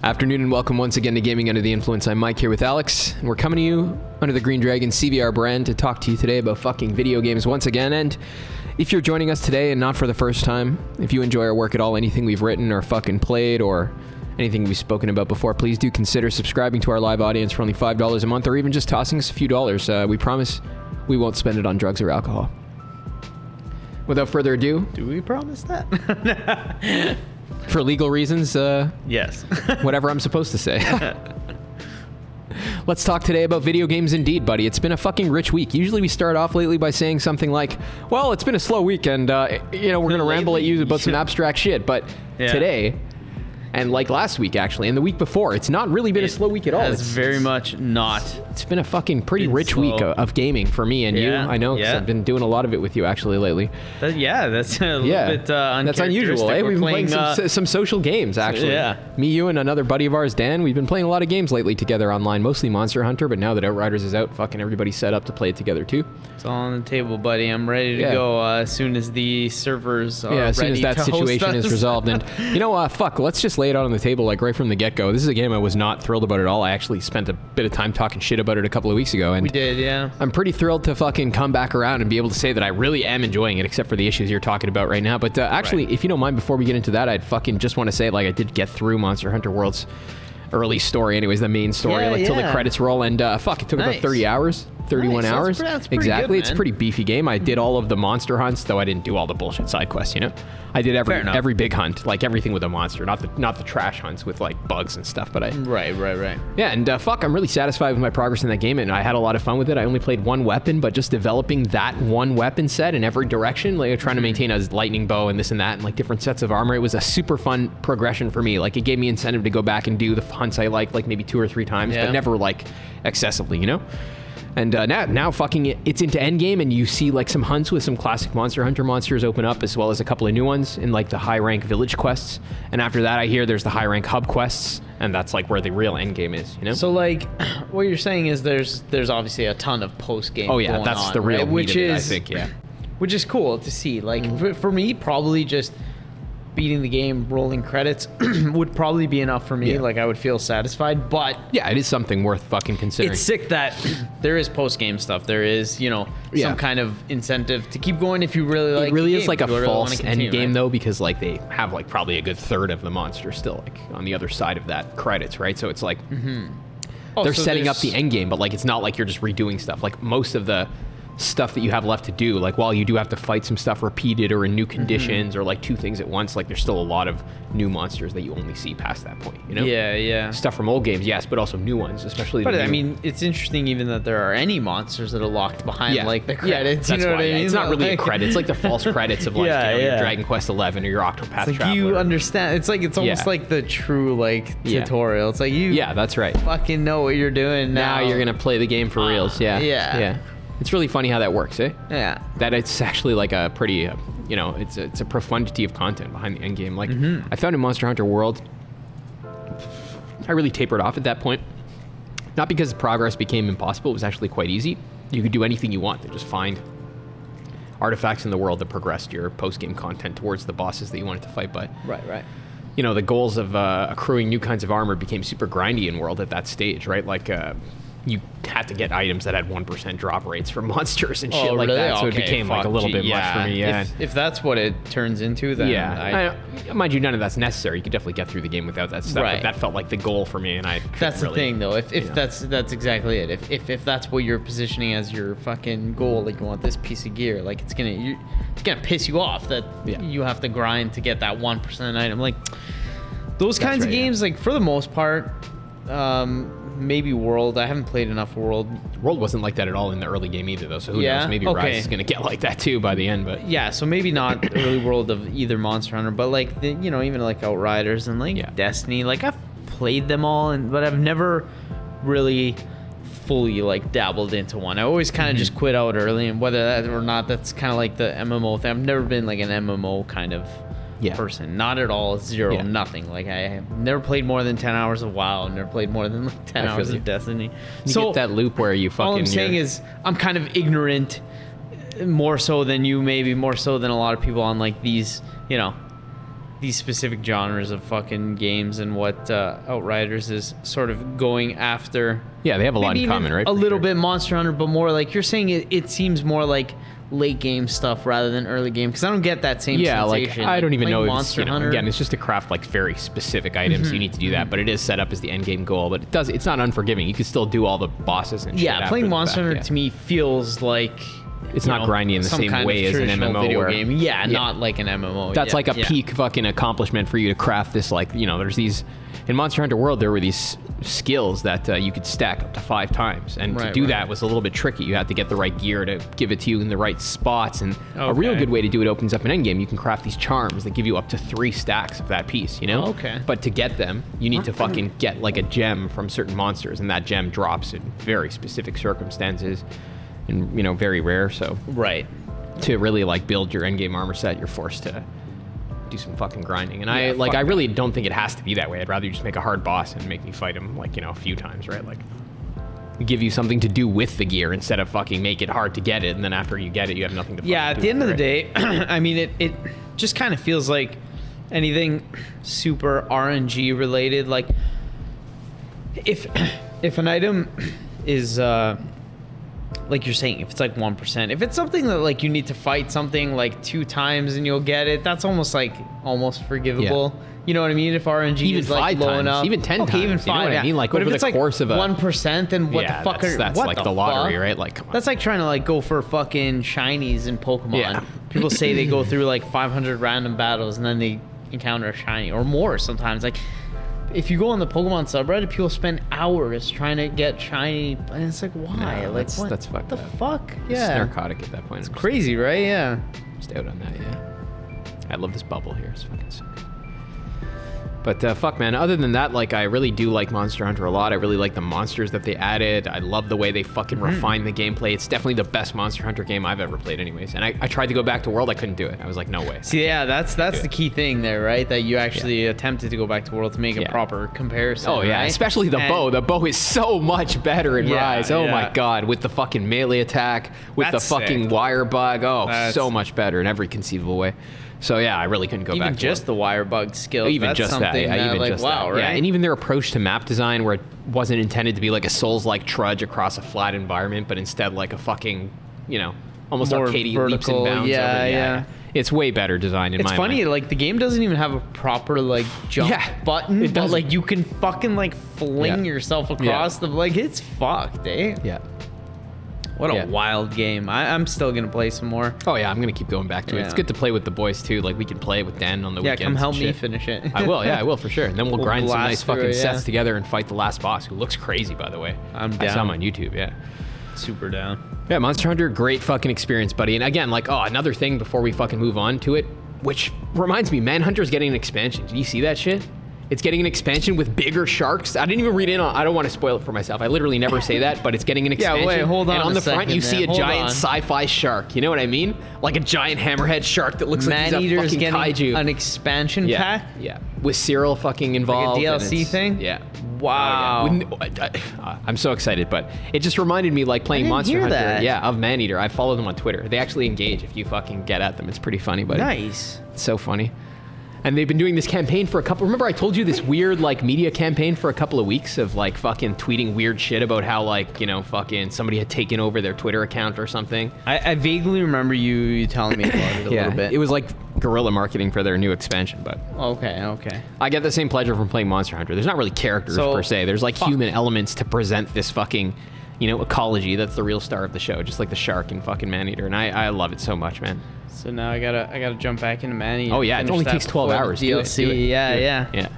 Afternoon and welcome once again to Gaming Under the Influence. I'm Mike here with Alex, and we're coming to you under the GreenDragonCVR brand to talk to you today about fucking video games once again. And if you're joining us today and not for the first time, if you enjoy our work at all, anything we've written or fucking played or anything we've spoken about before, please do consider subscribing to our live audience for only $5 a month, or even just tossing us a few dollars. We promise we won't spend it on drugs or alcohol. Without further ado... Do we promise that? For legal reasons, yes. Whatever I'm supposed to say. Let's talk today about video games indeed, buddy. It's been a fucking rich week. Usually we start off lately by saying something like, well, it's been a slow week and, we're going to ramble at you about some abstract shit. But today, and like last week actually, and the week before, it's not really been a slow week at all. It's very much not. It's been a fucking pretty rich week of gaming for me and you. I know, because I've been doing a lot of it with you actually lately. That's a little bit that's unusual, eh? We've been playing some social games, actually. Me, you, and another buddy of ours, Dan, we've been playing a lot of games lately together online, mostly Monster Hunter, but now that Outriders is out, fucking everybody's set up to play it together too. It's all on the table, buddy. I'm ready to go as soon as the servers are ready. As soon as that situation is resolved. And, let's just lay it out on the table, like right from the get-go. This is a game I was not thrilled about at all. I actually spent a bit of time talking shit about it a couple of weeks ago. And we did, yeah. I'm pretty thrilled to fucking come back around and be able to say that I really am enjoying it, except for the issues you're talking about right now. But actually, if you don't mind, before we get into that, I'd fucking just want to say, like, I did get through Monster Hunter World's early story, anyways, the main story, till the credits roll, and it took about 30 hours. 31 hours. That's pretty exactly. Good, it's a pretty beefy game. I did all of the monster hunts, though I didn't do all the bullshit side quests, I did every big hunt, like everything with a monster, not the trash hunts with like bugs and stuff, but Right. Yeah, and I'm really satisfied with my progress in that game, and I had a lot of fun with it. I only played one weapon, but just developing that one weapon set in every direction, like trying to maintain a lightning bow and this and that, and like different sets of armor. It was a super fun progression for me. Like it gave me incentive to go back and do the hunts I like maybe 2 or 3 times, but never like excessively, And now fucking it's into endgame, and you see like some hunts with some classic Monster Hunter monsters open up, as well as a couple of new ones in like the high rank village quests. And after that, I hear there's the high rank hub quests, and that's like where the real endgame is, So like, what you're saying is there's obviously a ton of post game. Oh yeah, that's the real meat of it, I think. Yeah, which is cool to see. Like for me, probably just beating the game, rolling credits would probably be enough for me. Yeah. Like I would feel satisfied, but yeah, it is something worth fucking considering. It's sick that there is post-game stuff. There is, some kind of incentive to keep going if you really like. It really is like a false end game though, because like they have like probably a good third of the monsters still like on the other side of that credits, right? So it's like they're setting up the end game, but like it's not like you're just redoing stuff. Like most of the stuff that you have left to do, like while you do have to fight some stuff repeated or in new conditions or like 2 things at once, like there's still a lot of new monsters that you only see past that point, Yeah. Stuff from old games, yes, but also new ones, especially But I mean, it's interesting even that there are any monsters that are locked behind like the credits. That's you know why, what I mean? It's not really a credit. It's like the false credits of like your Dragon Quest 11 or your Octopath Traveler. You understand. It's like it's almost like the true tutorial. It's like you that's right. fucking know what you're doing now. Now you're gonna play the game for reals. Yeah. It's really funny how that works, eh? Yeah. That it's actually like a pretty, it's a profundity of content behind the end game. Like I found in Monster Hunter World, I really tapered off at that point. Not because progress became impossible. It was actually quite easy. You could do anything you want to just find artifacts in the world that progressed your post-game content towards the bosses that you wanted to fight. But right. The goals of accruing new kinds of armor became super grindy in World at that stage, right? Like you had to get items that had 1% drop rates for monsters and shit like that. So it became like a little bit much for me. Yeah. If that's what it turns into, then mind you, none of that's necessary. You could definitely get through the game without that stuff. Right. But that felt like the goal for me, and that's the thing, though. If that's exactly it. If that's what you're positioning as your fucking goal, like you want this piece of gear, like it's gonna piss you off that you have to grind to get that 1% item. Like those kinds of games, like for the most part. Maybe World. I haven't played enough World. World wasn't like that at all in the early game either, though. So who knows? Maybe Rise is gonna get like that too by the end. But yeah, so maybe not early World of either Monster Hunter, but like even like Outriders and like Destiny. Like I've played them all, but I've never really fully like dabbled into one. I always kind of just quit out early, and whether that or not, that's kind of like the MMO thing. I've never been like an MMO kind of person. Not at all. Zero. Nothing. Like I have never played more than 10 hours of WoW. Never played more than like 10 hours of Destiny. You get that loop where you fucking... All I'm saying is I'm kind of ignorant, more so than you, maybe more so than a lot of people on like these these specific genres of fucking games and what Outriders is sort of going after. Yeah, they have a lot in common, right? A little bit Monster Hunter, but more like you're saying it seems more like late game stuff rather than early game, because I don't get that same sensation. Like I don't even know if Monster it's, Hunter. again, it's just to craft like very specific items. You need to do that, but it is set up as the end game goal. But it's not unforgiving. You can still do all the bosses and shit. Yeah, playing Monster Hunter to me feels like it's not grindy in the same way as an MMO video game. Yeah, not like an MMO. That's like a peak fucking accomplishment for you to craft this. Like, there's these in Monster Hunter World, there were these skills that you could stack up to 5 times, and to do that was a little bit tricky. You had to get the right gear to give it to you in the right spots, and a real good way to do it opens up an endgame. You can craft these charms that give you up to 3 stacks of that piece, But to get them, you need to fucking get like a gem from certain monsters, and that gem drops in very specific circumstances, and very rare. So to really like build your endgame armor set, you're forced to do some fucking grinding, and I really don't think it has to be that way. I'd rather you just make a hard boss and make me fight him like a few times, right? Like give you something to do with the gear instead of fucking make it hard to get it, and then after you get it, you have nothing to do. At the end of the day, I mean, it just kind of feels like anything super RNG related. Like if an item is like you're saying, if it's like 1%, if it's something that like you need to fight something like 2 times and you'll get it, that's almost forgivable. Yeah. You know what I mean? If RNG even is like low enough, even 10 times, even 5, you know what I mean? Like but over if it's the course like of 1%, then what the fuck that's what like the lottery, right? Like, come on. That's like trying to like go for fucking shinies in Pokemon. Yeah. People say they go through like 500 random battles and then they encounter a shiny or more sometimes. Like, if you go on the Pokemon subreddit, people spend hours trying to get shiny, and it's like, why? No, like, that's fucked the up. Fuck? It's Yeah. narcotic at that point. It's crazy, right? Yeah. Just out on that, yeah. I love this bubble here. It's fucking sick. But fuck, man. Other than that, like, I really do like Monster Hunter a lot. I really like the monsters that they added. I love the way they fucking refined the gameplay. It's definitely the best Monster Hunter game I've ever played, anyways. And I tried to go back to World. I couldn't do it. I was like, no way. See, yeah, that's the key thing there, right? That you actually attempted to go back to World to make a proper comparison. Oh yeah, right? especially the bow. The bow is so much better in Rise. Oh my god, with the fucking melee attack, with the fucking wire bug. Oh, so much better in every conceivable way. So yeah, I really couldn't go back to just the wire bug skill. Even that's just that. Yeah, even like, just wow, that. right? Yeah, and even their approach to map design, where it wasn't intended to be like a Souls-like trudge across a flat environment, but instead like a fucking, almost more arcadey vertical, leaps and bounds. Yeah. It's way better designed in my mind. It's funny, like the game doesn't even have a proper like jump button, but like you can fucking like fling yourself across the like it's fucked, eh? Yeah. What a wild game. I'm still going to play some more. Oh, yeah. I'm going to keep going back to it. It's good to play with the boys, too. Like, we can play with Dan on the weekends. Yeah, come help me finish it. I will. Yeah, I will for sure. And then we'll grind some nice fucking sets together and fight the last boss, who looks crazy, by the way. I'm down. I saw him on YouTube, yeah. Super down. Yeah, Monster Hunter, great fucking experience, buddy. And again, like, another thing before we fucking move on to it, which reminds me, Manhunter's getting an expansion. Did you see that shit? It's getting an expansion with bigger sharks. I didn't even read in on. I don't want to spoil it for myself. I literally never say that, but it's getting an expansion. Yeah, wait, hold on. And on the front, you see a hold giant sci-fi shark. You know what I mean? Like a giant hammerhead shark that looks like he's a fucking kaiju. An expansion pack. Yeah, with Cyril fucking involved. Like a DLC thing. Yeah. Wow. I'm so excited, but it just reminded me like playing Monster Hunter. That. Yeah, of Maneater. I follow them on Twitter. They actually engage if you fucking get at them. It's pretty funny, but nice. It's so funny. And they've been doing this campaign for a couple. Remember I told you this weird like media campaign for a couple of weeks of like fucking tweeting weird shit about how like, fucking somebody had taken over their Twitter account or something. I vaguely remember you telling me about it a little bit. It was like guerrilla marketing for their new expansion, but okay. I get the same pleasure from playing Monster Hunter. There's not really characters per se. There's like human elements to present this fucking, ecology that's the real star of the show, just like the shark in fucking Maneater, and I love it so much, man. So now I gotta jump back into Maneater. Oh yeah, it only takes 12 hours. DLC. Do it. Yeah.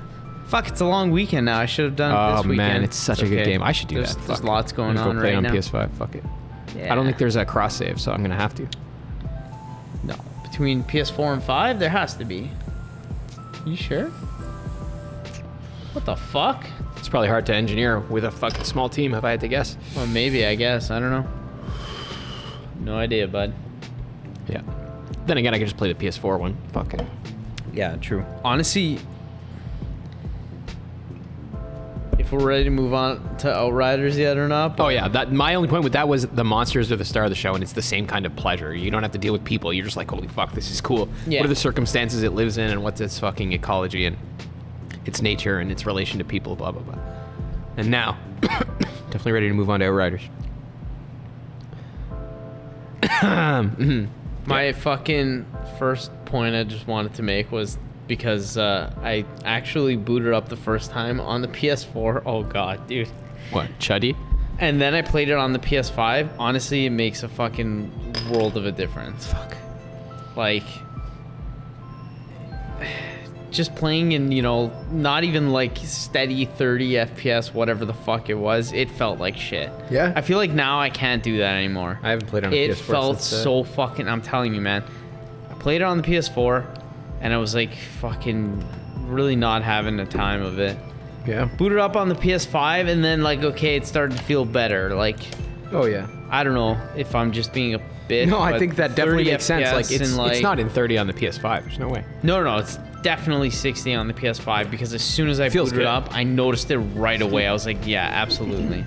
Fuck, it's a long weekend now. I should have done it this weekend. Oh man, it's such a good game. I should do that. There's lots going on right now. Play on PS5. Fuck it. Yeah. I don't think there's a cross save, so I'm gonna have to. No, between PS4 and 5, there has to be. You sure? What the fuck? It's probably hard to engineer with a fucking small team, if I had to guess. Well, maybe, I guess. I don't know. No idea, bud. Yeah. Then again, I could just play the PS4 one. Fuck it. Yeah, true. Honestly, if we're ready to move on to Outriders yet or not. Oh yeah, that my only point with that was the monsters are the star of the show, and it's the same kind of pleasure. You don't have to deal with people. You're just like, holy fuck, this is cool. Yeah. What are the circumstances it lives in, and what's its fucking ecology and its nature and its relation to people, blah blah blah. And now, definitely ready to move on to Outriders. My fucking first point I just wanted to make was because I actually booted up the first time on the PS4. Oh god, dude. What, Chuddy? And then I played it on the PS5. Honestly, it makes a fucking world of a difference. Fuck. Like, just playing in, you know, not even like steady 30 FPS, whatever the fuck it was, it felt like shit. Yeah? I feel like now I can't do that anymore. I haven't played on a PS4 It felt since, so fucking, I'm telling you, man. I played it on the PS4, and I was like fucking really not having the time of it. Yeah. Booted up on the PS5, and then like, okay, it started to feel better. Like, Oh yeah. I don't know if I'm just being a bitch. No, I but think that definitely 30 makes sense. Like FPS it's and, not in 30 on the PS5. There's no way. No, it's definitely 60 on the PS5 because as soon as I Feels booted good. up, I noticed it right away. I was like, yeah, absolutely.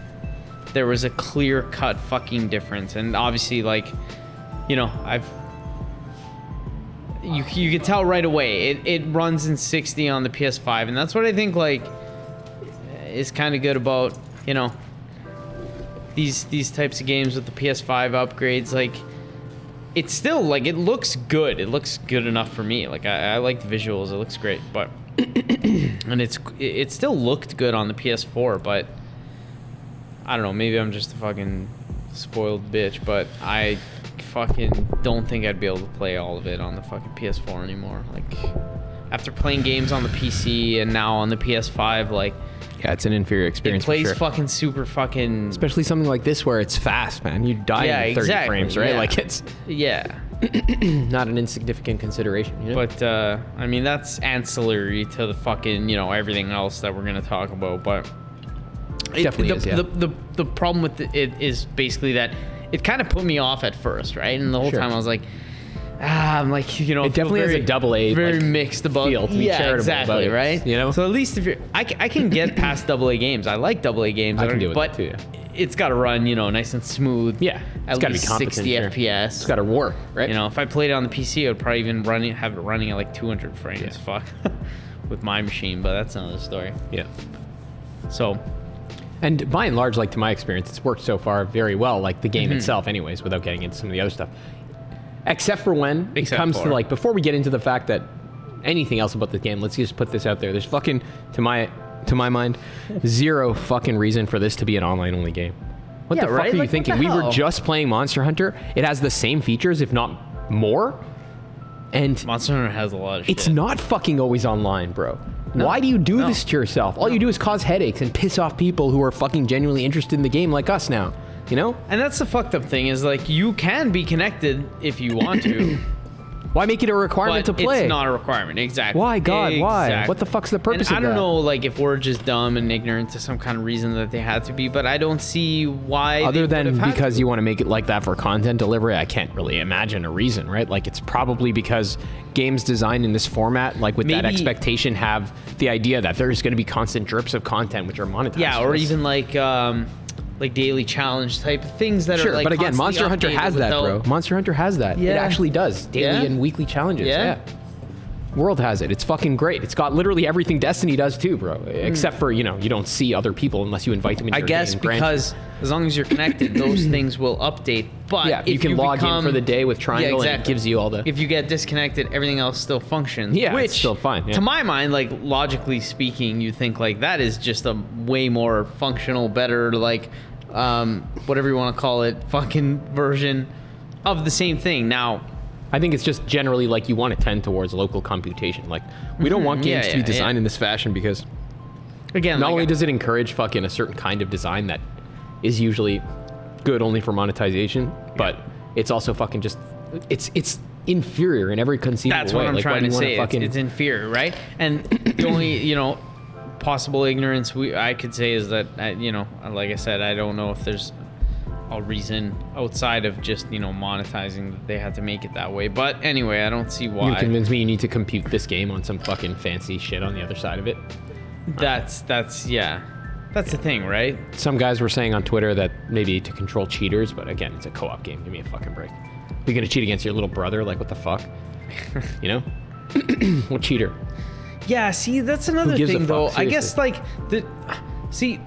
There was a clear-cut fucking difference, and obviously, like, you know, you can tell right away. It runs in 60 on the PS5, and that's what I think like is kind of good about, you know, these types of games with the PS5 upgrades. Like, it's still like, it looks good. It looks good enough for me. Like, I like the visuals. It looks great, but and it still looked good on the PS4, but I don't know, maybe I'm just a fucking spoiled bitch, but I fucking don't think I'd be able to play all of it on the fucking PS4 anymore. Like, after playing games on the PC and now on the PS5, like, Yeah, it's an inferior experience. it plays for sure. fucking super fucking... Especially something like this where it's fast, man. You die in 30 exactly, frames, right? yeah. Like it's Yeah. not an insignificant consideration, you know? But, I mean, that's ancillary to the fucking, you know, everything else that we're going to talk about, but... Definitely is, yeah. The problem with it is basically that it kind of put me off at first, right? And the whole Sure. time I was like, I'm like, you know, It definitely has a double A, very like, mixed about feel to be charitable exactly, about it, right? you know? So at least if you're, I can get past double A games. I like double A games. I can deal with but it too, yeah. it's got to run, you know, nice and smooth. Yeah, it's at gotta be least competent, 60 sure. FPS. It's got to work, right? You know, if I played it on the PC, I would probably even have it running at like 200 frames. Yeah. Fuck, with my machine, but that's another story. Yeah. So, And by and large, like to my experience, it's worked so far very well, like the game itself anyways, without getting into some of the other stuff. Except for when it comes to like, before we get into the fact that anything else about the game, let's just put this out there. There's fucking, to my mind, zero fucking reason for this to be an online only game. What Yeah, the fuck right? are you Like, what thinking? the We were hell? just playing Monster Hunter. It has the same features, if not more. And Monster Hunter has a lot of shit. it's not fucking always online, bro. Why do you do this to yourself? All you do is cause headaches and piss off people who are fucking genuinely interested in the game like us now. You know? And that's the fucked up thing is like, you can be connected if you want to. Why make it a requirement But to play? it's not a requirement, exactly. Why, God, why? Exactly. What the fuck's the purpose and of I don't that? know, like, if we're just dumb and ignorant to some kind of reason that they had to be, but I don't see why. Other they would than have had because to. you want to make it like that for content delivery, I can't really imagine a reason, right? Like, it's probably because games designed in this format, like with that Maybe- expectation, have the idea that there's going to be constant drips of content which are monetized. Yeah, or for us. even like daily challenge type of things that Sure, are like. but again, Monster constantly Hunter has that, updated bro. without- Monster Hunter has that. It Yeah. actually does. Daily Yeah. and weekly challenges. Yeah. Yeah. World has it. It's fucking great. It's got literally everything Destiny does too, bro. Except for, you know, you don't see other people unless you invite them into I your guess game branch. because as long as you're connected, those things will update. But Yeah, if you can log become, in for the day with Triangle Yeah, and it gives you all the... If you get disconnected, everything else still functions. Yeah, which, it's still fine, yeah. To my mind, like logically speaking, you think like that is just a way more functional, better, like whatever you want to call it, fucking version of the same thing. Now, I think it's just generally like you want to tend towards local computation. Like, we don't want games to be designed in this fashion because again, not like, only does it encourage fucking a certain kind of design that is usually good only for monetization, but it's also fucking just... It's inferior in every conceivable that's way. what I'm Like, why trying do to you wanna say. fucking... It's inferior, right? And the only, you know, possible ignorance I could say is that, you know, like I said, I don't know if there's a reason outside of just, you know, monetizing that they had to make it that way. But anyway, I don't see why. You convince me you need to compute this game on some fucking fancy shit on the other side of it. That's yeah. That's the thing, right? Some guys were saying on Twitter that maybe to control cheaters, but again, it's a co-op game. Give me a fucking break. You're gonna cheat against your little brother? Like, what the fuck? You know? What cheater? Yeah, see, that's another thing, though. Seriously. I guess, like, see,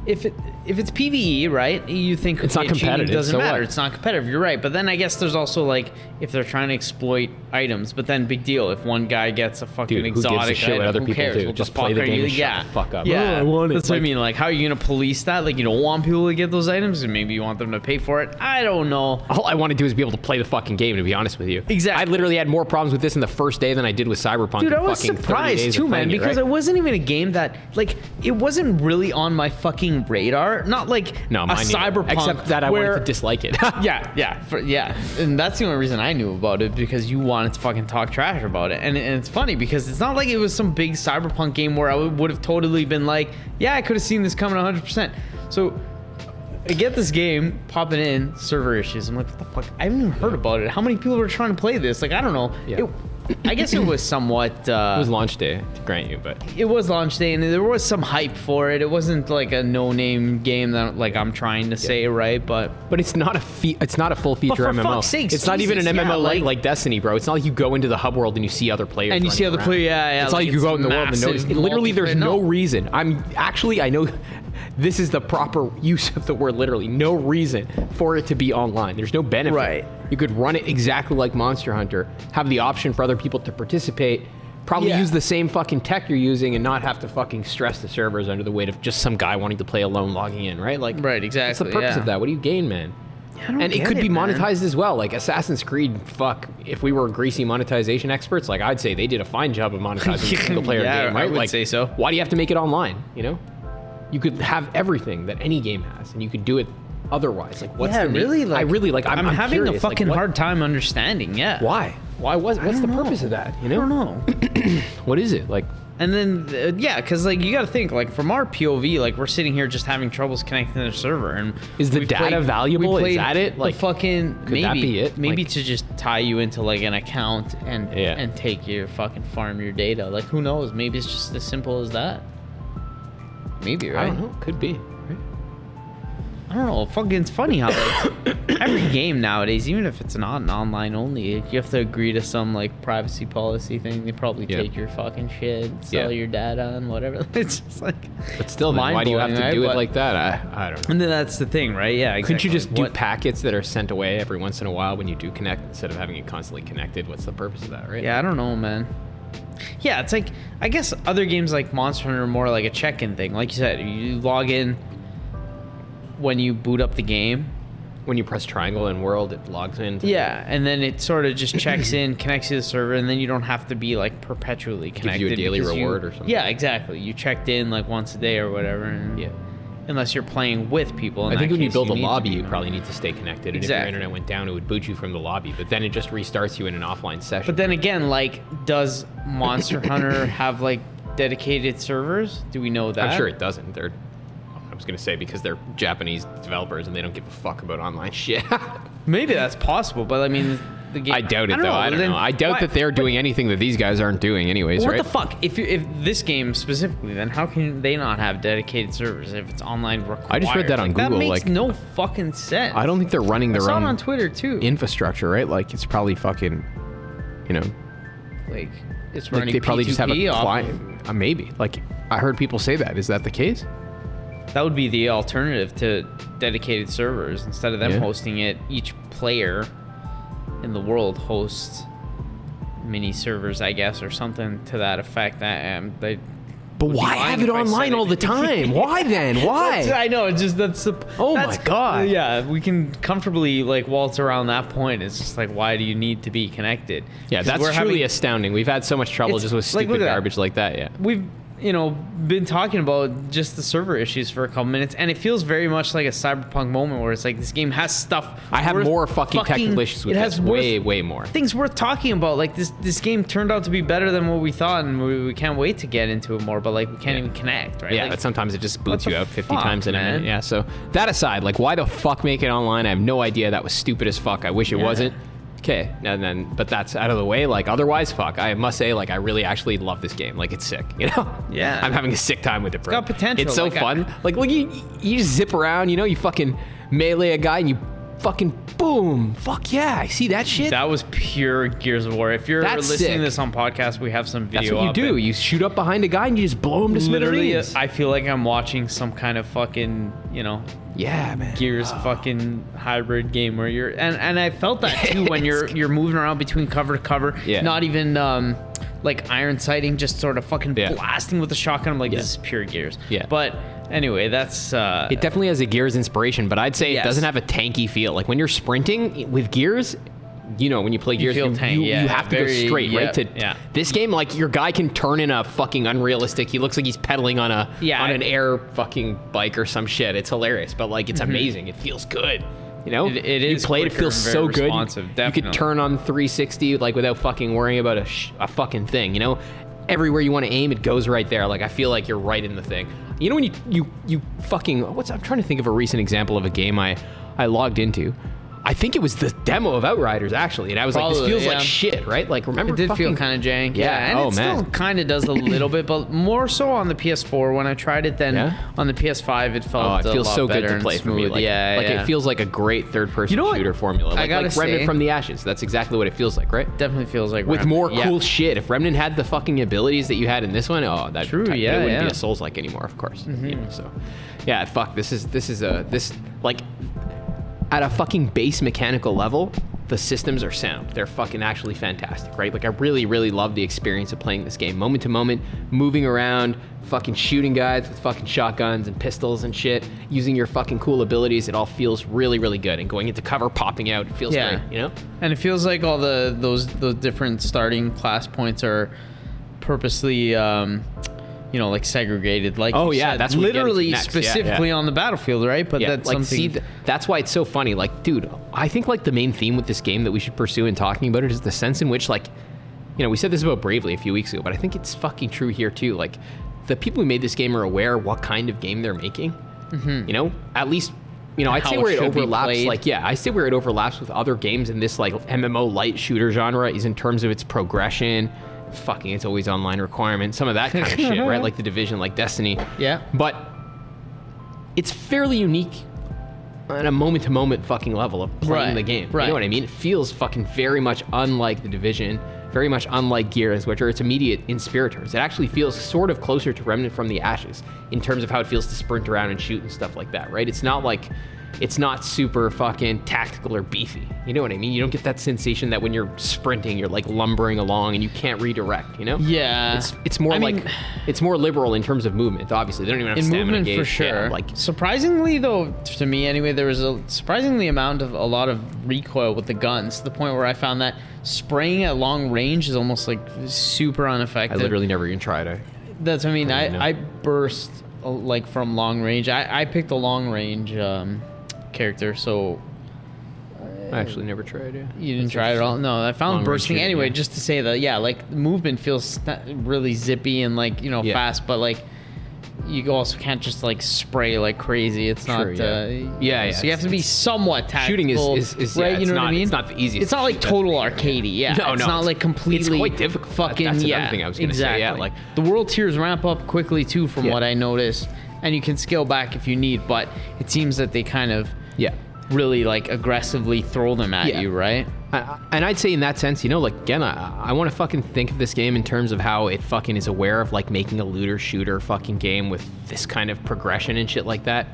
if it's PvE, right, you think it's not competitive. Doesn't so matter. What? It's not competitive. You're right. But then I guess there's also, like, if they're trying to exploit items, but then big deal. If one guy gets a fucking Dude, exotic who gives a shit item, what other who people cares? do? What Just the play fuck the are game you? and shut the fuck up. Yeah, I want it. That's what I mean. Like, how are you gonna police that? Like, you don't want people to get those items, and maybe you want them to pay for it. I don't know. All I want to do is be able to play the fucking game, to be honest with you. Exactly. I literally had more problems with this in the first day than I did with Cyberpunk. Dude, in I was fucking 30 surprised days too, of man, playing because it, it wasn't even a game that, like, it wasn't really on my fucking radar. Not like No, a mine neither. Cyberpunk. Except that I wanted to dislike it. yeah, and that's the only reason I knew about it, because you wanted to fucking talk trash about it, and it's funny because it's not like it was some big Cyberpunk game where I would have totally been like, yeah, I could have seen this coming 100%. So I get this game popping in, server issues. I'm like, what the fuck? I haven't even heard about it. How many people were trying to play this? Like, I don't know. Yeah. I guess it was somewhat. It was launch day, to grant you, but It was launch day, and there was some hype for it. It wasn't like a no-name game that, like, I'm trying to say, right? But it's not a it's not a full feature for MMO. fuck's sakes, it's not even an Jesus, MMO yeah, like Destiny, bro. It's not like you go into the hub world and you see other players. And you see running other around. players, yeah. It's not like you go out in the world and notice. Literally, there's no reason. I know this is the proper use of the word literally. No reason for it to be online. There's no benefit. Right. You could run it exactly like Monster Hunter, have the option for other people to participate, probably Yeah. use the same fucking tech you're using and not have to fucking stress the servers under the weight of just some guy wanting to play alone logging in, right? Like, Right, exactly, what's the purpose yeah. of that? What do you gain, man? I don't And it get could be man. monetized as well. Like Assassin's Creed, fuck, if we were greasy monetization experts, like I'd say they did a fine job of monetizing the single player Yeah, game, right? I would like, say so. Why do you have to make it online, you know? You could have everything that any game has, and you could do it otherwise. Like, what's the need? really? Like, I really like. I'm having curious, a fucking like, what- hard time understanding. Yeah. Why? What's the purpose of that? You know? I don't know. What is it like? And then, yeah, because, like, you got to think, like, from our POV, like, we're sitting here just having troubles connecting to the server. And Is the we've data valuable? we Is played that it? the Like, fucking, could maybe, that be it? Maybe Like- to just tie you into, like, an account and Yeah. and take your fucking farm your data. Like, who knows? Maybe it's just as simple as that. Maybe, right? I don't know. Could be. Right? I don't know. Fucking, it's funny how, like, every game nowadays, even if it's not an online only, you have to agree to some, like, privacy policy thing. They probably Yeah. take your fucking shit, sell Yeah. your data and whatever. It's just like, But still, then, why do you have to mind-blowing, do right? it like that? I don't know. And then that's the thing, right? Yeah, exactly. Couldn't you just do What- packets that are sent away every once in a while when you do connect instead of having it constantly connected? What's the purpose of that, right? Yeah, I don't know, man. Yeah, it's like, I guess other games like Monster Hunter are more like a check-in thing. Like you said, you log in when you boot up the game. When you press triangle in world, it logs in. Yeah, and then it sort of just checks in, connects to the server, and then you don't have to be, like, perpetually connected. you a daily because reward or something. Yeah, exactly. You checked in, like, once a day or whatever. And Yeah. Unless you're playing with people. In I think that when you case, build a need to lobby, be you on. probably need to stay connected. And if Exactly. your internet went down, it would boot you from the lobby. But then it just restarts you in an offline session. But then again, like, does Monster Hunter have, like, dedicated servers? Do we know that? I'm sure it doesn't. I was going to say because they're Japanese developers and they don't give a fuck about online shit. Maybe that's possible, but I mean, the game. I doubt it, though. I don't then know. I doubt why- that they're doing anything that these guys aren't doing anyways, What right? the fuck? If this game specifically, then how can they not have dedicated servers if it's online required? I just read that on That Google, makes like- no fucking sense. I don't think they're running I their saw it own on Twitter too. infrastructure, right? Like, it's probably fucking, you know, Like, it's like running. they probably just have a P2P off client. of- Maybe. Like, I heard people say that. Is that the case? That would be the alternative to dedicated servers. Instead of them Yeah. hosting it, each player in the world hosts mini servers, I guess, or something to that effect. They But would be why lying have it if I said online it. all the time? Why then? Why? I know. It's just Oh my God. Yeah, we can comfortably like waltz around that point. It's just like, why do you need to be connected? Yeah, 'Cause that's we're truly having- astounding. We've had so much trouble It's just with like, stupid look at that. garbage like that. Yeah. We've been talking about just the server issues for a couple minutes, and it feels very much like a Cyberpunk moment where it's like this game has stuff. I have worth more fucking technical issues with it this. has Way more. things worth talking about. Like this game turned out to be better than what we thought, and we can't wait to get into it more. But like we can't even connect, right? Yeah, Like, but sometimes it just boots what you the out 50 fuck, times in a man? minute. Yeah, so that aside, like, why the fuck make it online? I have no idea. That was stupid as fuck. I wish it Yeah. wasn't. Okay, and then, but that's out of the way. Like, otherwise, fuck. I must say, like, I really actually love this game. Like, it's sick, you know? Yeah. I'm having a sick time with it, bro. It's got potential. It's so fun. Like, look, you just zip around, you know? You fucking melee a guy and you fucking boom. Fuck yeah, I see that shit. That was pure Gears of War. If you're That's listening sick. to this on podcast, we have some video. That's what you up do. and You shoot up behind a guy and you just blow him to literally, smithereens. I feel like I'm watching some kind of fucking, you know, Yeah, man. Gears fucking hybrid game where you're and I felt that too when you're moving around between cover to cover. Yeah. Not even like iron sighting, just sort of fucking blasting with the shotgun. I'm like, this is pure Gears. Yeah. But anyway, that's It definitely has a Gears inspiration, but I'd say it doesn't have a tanky feel. Like when you're sprinting with Gears, you know, when you play Gears, feel you have to go straight, right? This game, like, your guy can turn in a fucking unrealistic. He looks like he's pedaling on an air fucking bike or some shit. It's hilarious, but like, it's amazing. It feels good. You know, it is. You played, it feels so good. You could turn on 360 like without fucking worrying about a fucking thing. You know, everywhere you want to aim, it goes right there. Like, I feel like you're right in the thing. You know, when you fucking I'm trying to think of a recent example of a game I logged into. I think it was the demo of Outriders, actually, and I was like, this feels like shit, right? Like, remember, it did feel kind of jank. Yeah, and it still kind of does a little bit, but more so on the PS4 when I tried it. Then on the PS5, it felt it feels a lot so good better to play and for me. smooth. Like, it feels like a great third-person shooter formula. Like Remnant from the Ashes. That's exactly what it feels like, right? Definitely feels like with Remnant. more cool shit. If Remnant had the fucking abilities that you had in this one, it wouldn't be a Souls-like anymore, of course. You know, so, yeah, fuck. This is like. At a fucking base mechanical level, the systems are sound. They're fucking actually fantastic, right? Like, I really, really love the experience of playing this game. Moment to moment, moving around, fucking shooting guys with fucking shotguns and pistols and shit, using your fucking cool abilities. It all feels really, really good. And going into cover, popping out, it feels great, you know? And it feels like all those different starting class points are purposely... you know, like segregated, like that's literally specifically on the battlefield, right? But that's like, something. That's why it's so funny. Like, dude, I think like the main theme with this game that we should pursue in talking about it is the sense in which, like, you know, we said this about Bravely a few weeks ago, but I think it's fucking true here too. Like, the people who made this game are aware what kind of game they're making. You know, at least. You know, I'd say where it overlaps, I'd say where it overlaps with other games in this like MMO light shooter genre is in terms of its progression. Fucking, it's always online requirement, some of that kind of shit, right? Like The Division, like Destiny. Yeah. But it's fairly unique on a moment-to-moment fucking level of playing the game. You know what I mean? It feels fucking very much unlike The Division, very much unlike Gears, which are its immediate inspirators. It actually feels sort of closer to Remnant from the Ashes in terms of how it feels to sprint around and shoot and stuff like that, right? It's not super fucking tactical or beefy. You know what I mean? You don't get that sensation that when you're sprinting, you're like lumbering along and you can't redirect, you know? Yeah. It's more it's more liberal in terms of movement, obviously. They don't even have stamina gauge. For sure. Yeah, like, surprisingly, though, to me anyway, there was a surprisingly amount of a lot of recoil with the guns, to the point where I found that spraying at long range is almost like super ineffective. I literally never even tried it. That's what I mean. I burst like from long range. I picked a long range character, so I actually never tried it. You didn't try it at all? No, I found bursting anyway, just to say that, like, movement feels really zippy and, like, you know, fast, but, like, you also can't just, like, spray like crazy. It's not, So you have to be somewhat tactical. Shooting is right? You know what I mean? It's not the easiest. It's not like total arcadey, No, it's not like completely. It's quite difficult. Fucking, that's another thing I was going to say. Yeah, like, the world tiers ramp up quickly, too, from what I noticed, and you can scale back if you need, but it seems that they kind of really like aggressively throw them at you, right? And I'd say in that sense, you know, like, again, I want to fucking think of this game in terms of how it fucking is aware of like making a looter shooter fucking game with this kind of progression and shit like that.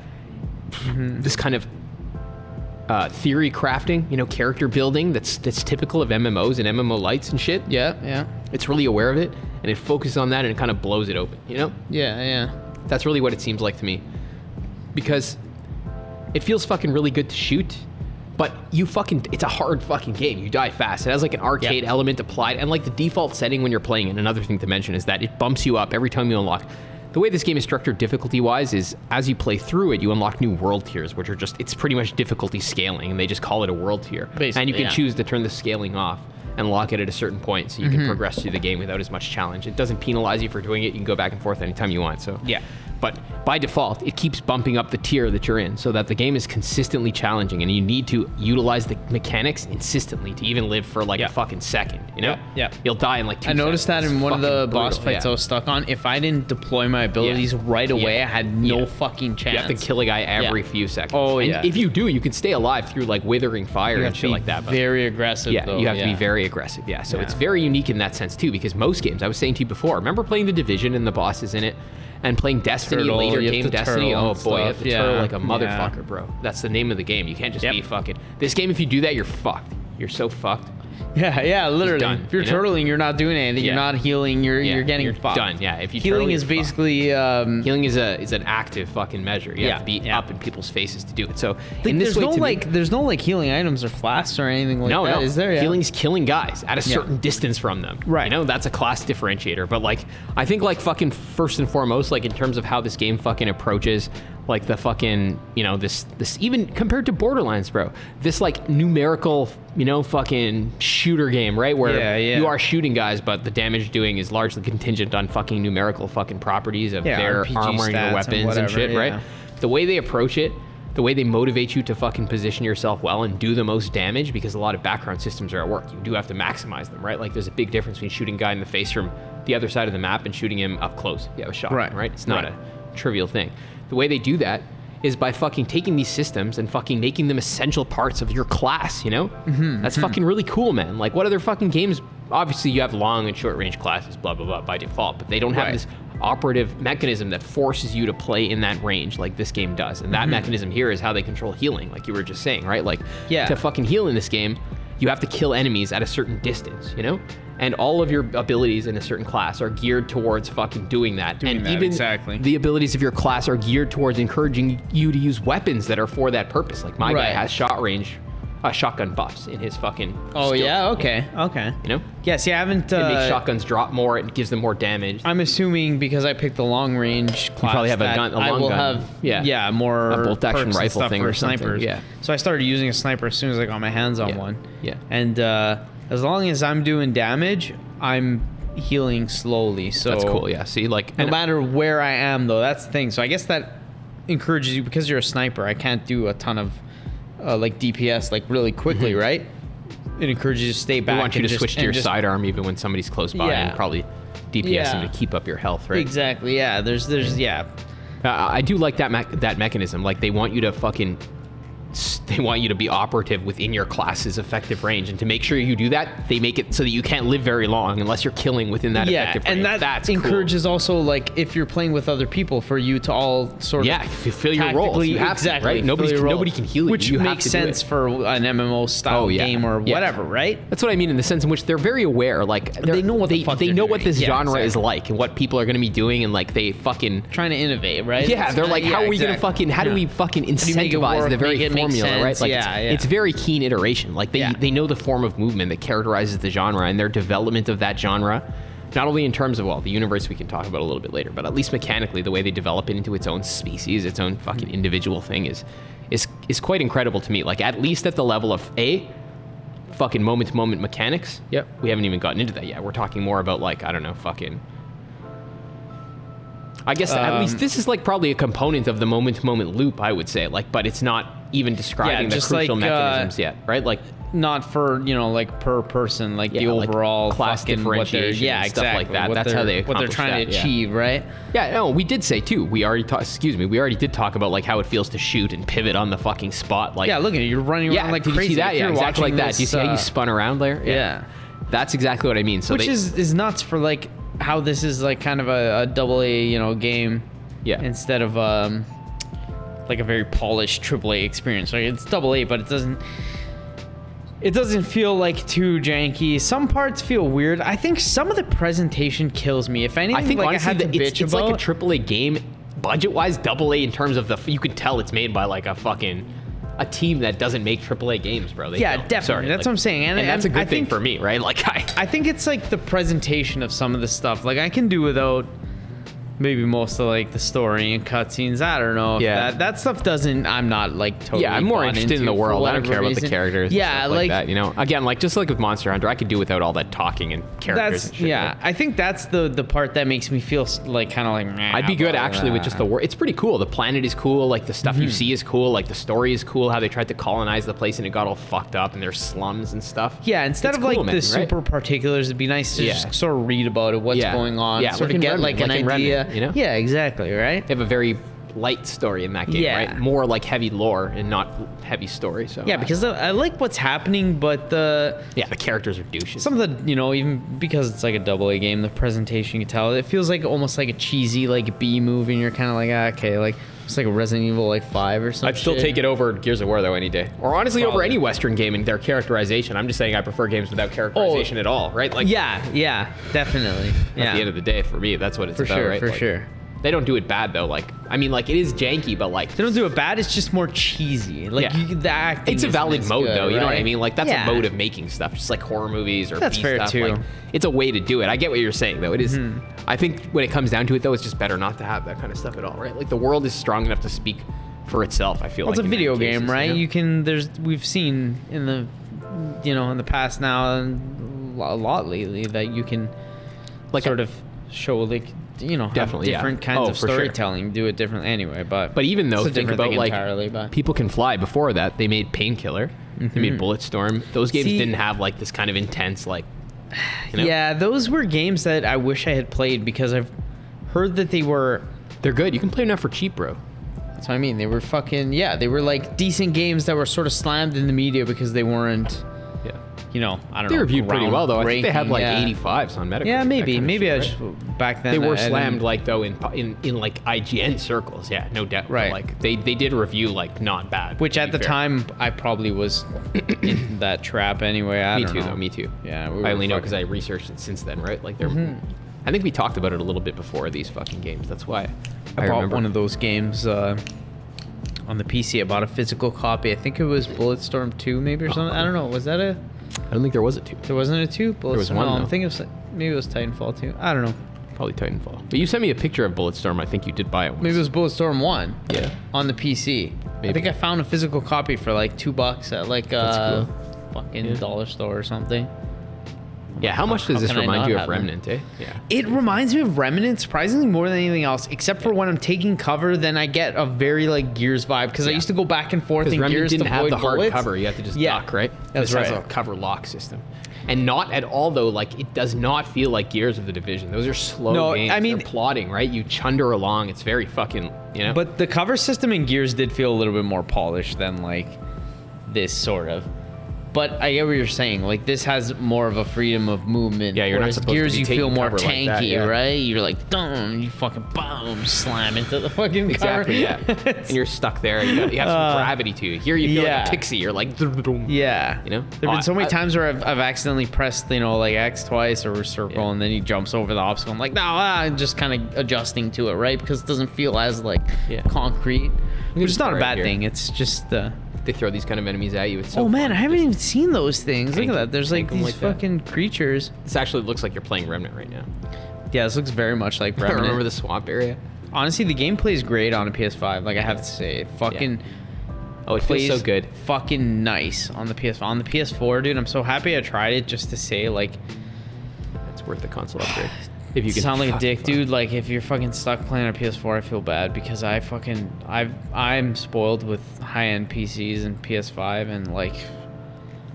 This kind of theory crafting, you know, character building that's typical of MMOs and MMO lights and shit. Yeah. It's really aware of it, and it focuses on that, and it kind of blows it open, you know? Yeah. That's really what it seems like to me. Because it feels fucking really good to shoot, but it's a hard fucking game. You die fast. It has like an arcade element applied, and like the default setting when you're playing it, another thing to mention is that it bumps you up every time you unlock. The way this game is structured difficulty-wise is as you play through it, you unlock new world tiers, which are it's pretty much difficulty scaling, and they just call it a world tier. Basically, and you can choose to turn the scaling off. and lock it at a certain point so you can progress through the game without as much challenge. It doesn't penalize you for doing it. You can go back and forth anytime you want. So Yeah. But by default, it keeps bumping up the tier that you're in so that the game is consistently challenging, and you need to utilize the mechanics insistently to even live for like a fucking second, you know? Yeah. You'll die in like 2 I noticed seconds. that in It's one of the fucking boss brutal. fights I was stuck on. If I didn't deploy my abilities right away, I had no fucking chance. You have to kill a guy every few seconds. Oh, and yeah. if you do, you can stay alive through like withering fire You and have to shit be like that. But very aggressive, yeah, though. you have to be very aggressive. Yeah, so Yeah. it's very unique in that sense too, because most games, I was saying to you before, remember playing The Division and the bosses in it, and playing Destiny, Turtle, later you have game to Destiny. turtle Oh and boy, you have stuff. to turtle Yeah. like a motherfucker, Yeah. bro. That's the name of the game. You can't just Yep. be fucking. This game, if you do that, you're fucked. You're so fucked. Yeah, literally. done, If you're you know? turtling, you're not doing anything. You're Yeah. not healing. You're getting fucked. done. Yeah, if you Healing turtle, is you're fucked. basically Healing is an active fucking measure. You have to be up in people's faces to do it. So in this there's way, no to me- there's no like healing items or flasks or anything like no, that. no. Is there? Yeah. Healing's killing guys at a certain distance from them. Right. You know, that's a class differentiator. But like, I think like fucking first and foremost, like in terms of how this game fucking approaches like the fucking, you know, this even compared to Borderlands, bro, this like numerical, you know, fucking shooter game, right? Where you are shooting guys, but the damage doing is largely contingent on fucking numerical fucking properties of their RPG armor and your stats weapons and and whatever, shit, right? yeah. The way they approach it, the way they motivate you to fucking position yourself well and do the most damage, because a lot of background systems are at work. You do have to maximize them, right? Like there's a big difference between shooting a guy in the face from the other side of the map and shooting him up close. You have a shot, right? It's not a trivial thing. The way they do that is by fucking taking these systems and fucking making them essential parts of your class, you know? That's fucking really cool, man. Like, what other fucking games? Obviously, you have long and short range classes, blah, blah, blah, by default, but they don't have this operative mechanism that forces you to play in that range like this game does. And that mechanism here is how they control healing, like you were just saying, right? Like, to fucking heal in this game, you have to kill enemies at a certain distance, you know? And all of your abilities in a certain class are geared towards fucking doing that. Even the abilities of your class are geared towards encouraging you to use weapons that are for that purpose. Like my guy has shotgun buffs in his fucking skill. Okay. You know? Yeah, see, I haven't... it makes shotguns drop more, it gives them more damage. I'm assuming because I picked the long range class, you probably have a long gun. Have more a bolt action perks and rifle stuff thing for or something. snipers. Yeah. So I started using a sniper as soon as I got my hands on one. Yeah. And as long as I'm doing damage, I'm healing slowly. So that's cool. Yeah. See, like no matter where I am, though, that's the thing. So I guess that encourages you, because you're a sniper. I can't do a ton of like DPS like really quickly, right? It encourages you to stay back. We want you to switch to your sidearm even when somebody's close by, and probably DPS them to keep up your health, right? Exactly. Yeah. There's I do like that mechanism. Like they want you to fucking. They want you to be operative within your class's effective range, and to make sure you do that, they make it so that you can't live very long unless you're killing within that effective range. And that's cool. encourages also, like, if you're playing with other people, for you to all sort of fulfill your roles. You have to, right? Nobody can heal you. Which you makes sense for an MMO style game or whatever, right? That's what I mean, in the sense in which they're very aware. Like they know what they know what this genre is like and what people are going to be doing, and like they fucking trying to innovate, right? Yeah, they're like, how are we going to fucking? How do we fucking incentivize the very formula, right? Like it's very keen iteration. Like they know the form of movement that characterizes the genre, and their development of that genre, not only in terms of the universe we can talk about a little bit later, but at least mechanically, the way they develop it into its own species, its own fucking individual thing is quite incredible to me. Like at least at the level of fucking moment to moment mechanics. Yep. We haven't even gotten into that yet. We're talking more about like, I don't know, fucking. I guess at least this is like probably a component of the moment to moment loop, I would say. Like, but it's not even describing the crucial mechanisms yet, right? Like, not for, like per person, like the overall like class differentiation, and stuff like that. That's how they what they're trying to achieve, right? Yeah, no, we did say too. We already did talk about like how it feels to shoot and pivot on the fucking spot. Like, look at it, you're running around like did crazy. You see that? Yeah, exactly like that. Do you see how you spun around there? Yeah. That's exactly what I mean. So which is nuts for like how this is like kind of a AA, game. Yeah. Instead of like a very polished AAA experience. Like it's AA, but it doesn't feel like too janky. Some parts feel weird. I think some of the presentation kills me. If anything, I think like honestly, I had to bitch it's about, like a AAA game, budget-wise, AA in terms of you can tell it's made by like a team that doesn't make AAA games, bro. Definitely. Sorry, that's what I'm saying, and that's a good thing for me, right? Like I think it's like the presentation of some of the stuff. Like I can do without maybe most of like the story and cutscenes. I don't know. If that stuff doesn't. I'm not like totally. Yeah, I'm more interested in the world. I don't care about the characters. Yeah, like that. You know, again, like just like with Monster Hunter, I could do without all that talking and characters. And shit, yeah. I think that's the part that makes me feel like kind of like. Meh, I'd be good actually with just the world. It's pretty cool. The planet is cool. Like the stuff you see is cool. Like the story is cool. How they tried to colonize the place and it got all fucked up and there's slums and stuff. Yeah, instead of like the super particulars, it'd be nice to just sort of read about it, what's going on, sort of get like an idea. You know? Yeah, exactly, right? They have a very light story in that game, right? More like heavy lore and not heavy story. So yeah, because I like what's happening, but the characters are douches. Some of the, you know, even because it's like a AA game, the presentation you can tell it feels like almost like a cheesy like B movie, and you're kind of like, okay, like it's like a Resident Evil like 5 or something. I'd still take it over Gears of War though any day, or honestly over any Western game in their characterization. I'm just saying I prefer games without characterization at all, right? Like yeah, definitely. At the end of the day, for me, that's what it's about, right? For sure. They don't do it bad though. Like, I mean, like it is janky, but like they don't do it bad. It's just more cheesy. Like the acting. It's a valid mode though. You know what I mean? Like that's a mode of making stuff, just like horror movies or that's fair stuff. too. Like, it's a way to do it. I get what you're saying though. It is. I think when it comes down to it though, it's just better not to have that kind of stuff at all, right? Like the world is strong enough to speak for itself. I feel like it's a video game, right? You know? You can. We've seen in the, you know, in the past now and a lot lately that you can, like, sort of show like. You know, definitely different kinds of storytelling, do it differently anyway. But even though think about like entirely, People Can Fly. Before that, they made Painkiller, they made Bulletstorm. Those games didn't have like this kind of intense like. You know? Yeah, those were games that I wish I had played because I've heard that they're good. You can play them now for cheap, bro. That's what I mean. They were they were like decent games that were sort of slammed in the media because they weren't. You know, I don't know. They reviewed pretty well though. I think they had like 85s on Metacritic. Yeah, maybe I just back then they were slammed like though in like IGN circles. Yeah, no doubt. Right. Like they did review like not bad. Which at the time I probably was in that trap anyway. I don't know. Me too. Yeah, I only know because I researched it since then, right? Like I think we talked about it a little bit before these fucking games. That's why I bought one of those games. On the PC, I bought a physical copy. I think it was Bulletstorm 2 maybe or something. I don't know. Was that a... I don't think there was a 2. There wasn't a 2? There was one, I'm thinking maybe it was Titanfall 2. I don't know. Probably Titanfall. But you sent me a picture of Bulletstorm. I think you did buy it once. Maybe it was Bulletstorm 1. Yeah. On the PC. Maybe. I think I found a physical copy for like $2 at like a fucking dollar store or something. Yeah, how much does this remind you of Remnant, eh? Yeah. It reminds me of Remnant surprisingly more than anything else, except for when I'm taking cover, then I get a very like Gears vibe because I used to go back and forth in Remnant Gears didn't to have avoid the hard bullets. cover. You have to just duck, right? That's right. This has a cover lock system. And not at all though, like it does not feel like Gears of the Division. Those are slow games. I mean, they're plodding, right? You chunder along. It's very fucking, you know? But the cover system in Gears did feel a little bit more polished than like this sort of. But I get what you're saying. Like this has more of a freedom of movement. Yeah, you're not supposed Gears, to be you feel more taking cover tanky, like that, right? You're like, boom, you fucking boom, slam into the fucking exactly, cover. Yeah. And you're stuck there. You have some gravity to you. Here you feel like a pixie. You're like, yeah. You know. There've been so many times where I've accidentally pressed, you know, like X twice or circle, and then he jumps over the obstacle. I'm like, no, I'm just kind of adjusting to it, right? Because it doesn't feel as like concrete. Which is not a bad thing. It's just they throw these kind of enemies at you. It's so man, fun. I haven't even seen those things. Look at that. There's like these fucking creatures. This actually looks like you're playing Remnant right now. Yeah, this looks very much like Remnant. I remember the swamp area. Honestly, the gameplay is great on a PS5. Like I have to say, it feels so good. Fucking nice on the PS5. On the PS4, dude, I'm so happy I tried it just to say like it's worth the console upgrade. If you can sound like a dick, dude. Like if you're fucking stuck playing on PS4, I feel bad because I'm spoiled with high-end PCs and PS5 and like.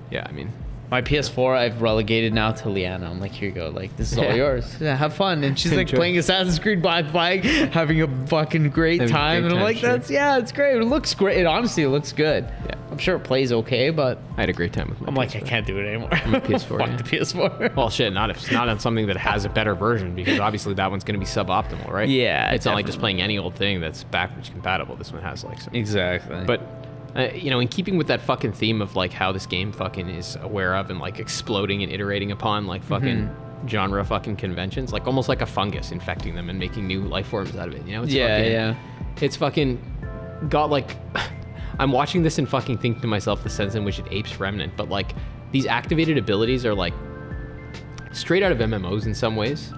Yeah, I mean. My PS4 I've relegated now to Liana. I'm like, here you go. Like, this is all yours. Yeah, have fun. And she's like playing Assassin's Creed by bike, having a fucking great time. And I'm like, it's great. It looks great. It honestly looks good. Yeah. I'm sure it plays okay, but I had a great time with my I'm PS4. Like, I can't do it anymore. PS4. Fuck the PS4. Well, shit, not on something that has a better version because obviously that one's going to be suboptimal, right? Yeah. It's not like just playing any old thing that's backwards compatible. This one has like some. Exactly. But. You know, in keeping with that fucking theme of like how this game fucking is aware of and like exploding and iterating upon like fucking genre fucking conventions, like almost like a fungus infecting them and making new life forms out of it. You know? It's fucking got like. I'm watching this and fucking thinking to myself the sense in which it apes Remnant, but like these activated abilities are like straight out of MMOs in some ways.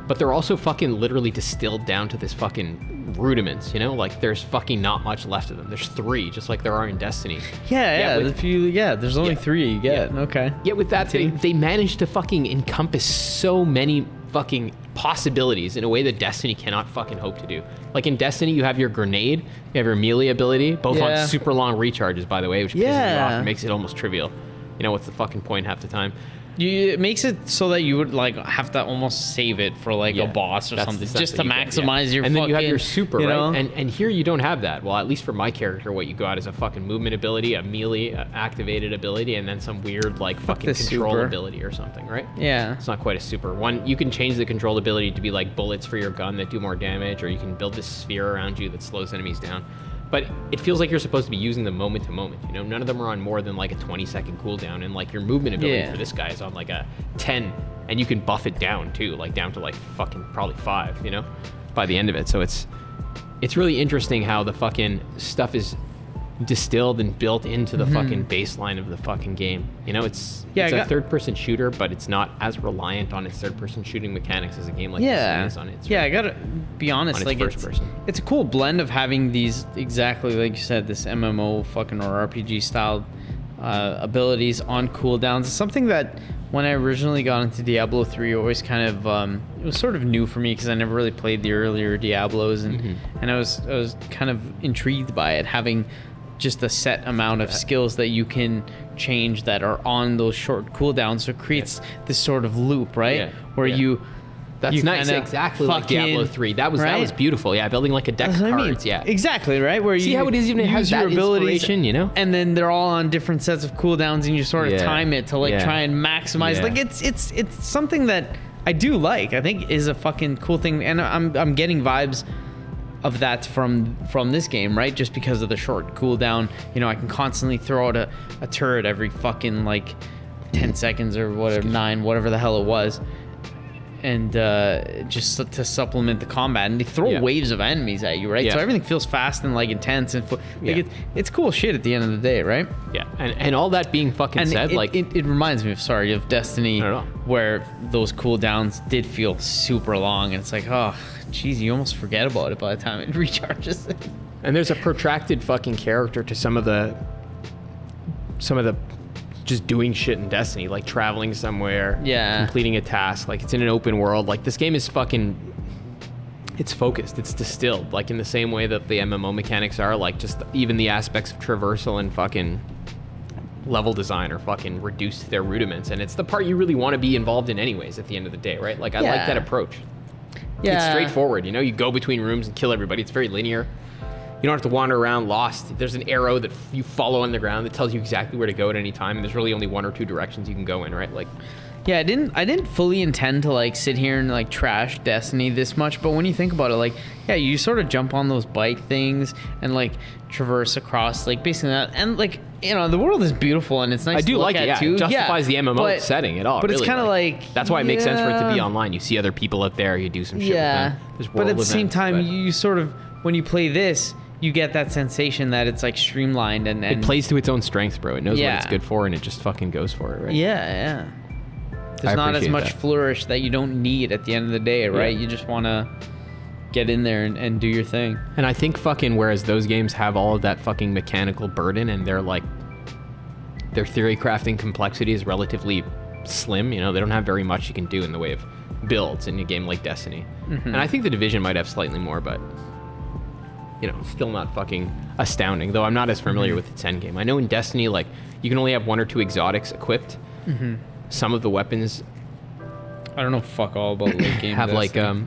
but they're also fucking literally distilled down to this fucking rudiments, you know? Like, there's fucking not much left of them. There's 3, just like there are in Destiny. There's only 3 you get. Okay. Yet with that, they managed to fucking encompass so many fucking possibilities in a way that Destiny cannot fucking hope to do. Like in Destiny, you have your grenade, you have your melee ability, both on super long recharges, by the way, which pisses you off and makes it almost trivial. You know, what's the fucking point half the time? It makes it so that you would like have to almost save it for like a boss or something, just to maximize your. And then you have your fucking, super, you right? know? And here you don't have that. Well, at least for my character, what you got is a fucking movement ability, a melee activated ability, and then some weird like fucking control super. ability or something, right? Yeah. It's not quite a super. One, you can change the control ability to be like bullets for your gun that do more damage, or you can build this sphere around you that slows enemies down. But it feels like you're supposed to be using them moment to moment. You know, none of them are on more than like a 20-second cooldown, and like your movement ability for this guy is on like a 10, and you can buff it down too, like down to like fucking probably 5, you know, by the end of it. So it's really interesting how the fucking stuff is distilled and built into the fucking baseline of the fucking game. You know, it's a third-person shooter, but it's not as reliant on its third-person shooting mechanics as a game like this is on its. I gotta be honest, like it's a cool blend of having these exactly like you said, this MMO fucking or RPG style abilities on cooldowns. It's something that when I originally got into Diablo 3, always kind of it was sort of new for me because I never really played the earlier Diablos, and I was kind of intrigued by it having just a set amount of skills that you can change that are on those short cooldowns. So it creates this sort of loop, right? Where that's nice, exactly like Diablo 3. That was beautiful. Yeah, building like a deck of cards. Yeah, exactly, right. Where see you how it is even it has that inspiration, you know. And then they're all on different sets of cooldowns, and you sort of time it to like try and maximize. Like it's something that I do like. I think is a fucking cool thing, and I'm getting vibes of that from this game, right? Just because of the short cooldown, you know, I can constantly throw out a turret every fucking like 10 seconds or whatever, 9, whatever the hell it was, and just to supplement the combat, and they throw waves of enemies at you, right? So everything feels fast and like intense, and it's cool shit at the end of the day, right? And all that being fucking said, it reminds me of Destiny, where those cooldowns did feel super long, and it's like, oh geez, you almost forget about it by the time it recharges. And there's a protracted fucking character to some of the just doing shit in Destiny, like traveling somewhere, completing a task. Like, it's in an open world. Like, this game is fucking, it's focused, it's distilled, like in the same way that the MMO mechanics are. Like, just even the aspects of traversal and fucking level design are fucking reduced to their rudiments, and it's the part you really want to be involved in anyways at the end of the day, right? Like, I like that approach. It's straightforward, you know, you go between rooms and kill everybody. It's very linear. You don't have to wander around lost. There's an arrow that you follow on the ground that tells you exactly where to go at any time, and there's really only 1 or 2 directions you can go in, right? Like, I didn't fully intend to like sit here and like trash Destiny this much, but when you think about it, like, you sort of jump on those bike things and like traverse across like basically that, and like, you know, the world is beautiful and it's nice. I do to look like it. at too. It justifies the MMO setting at all. But really, it's kind of like that's why it makes sense for it to be online. You see other people out there, you do some shit with them. There's but at the same events, time, you sort of, when you play this, you get that sensation that it's like streamlined and it plays to its own strengths, bro. It knows what it's good for, and it just fucking goes for it, right? There's not as much flourish that you don't need at the end of the day, right? You just want to get in there and do your thing. And I think fucking, whereas those games have all of that fucking mechanical burden, and they're like, their theory crafting complexity is relatively slim, you know, they don't have very much you can do in the way of builds in a game like Destiny. And I think the Division might have slightly more, but, you know, still not fucking astounding, though I'm not as familiar with its end game. I know in Destiny, like, you can only have 1 or 2 exotics equipped. Some of the weapons, I don't know fuck all about late game have Destiny. like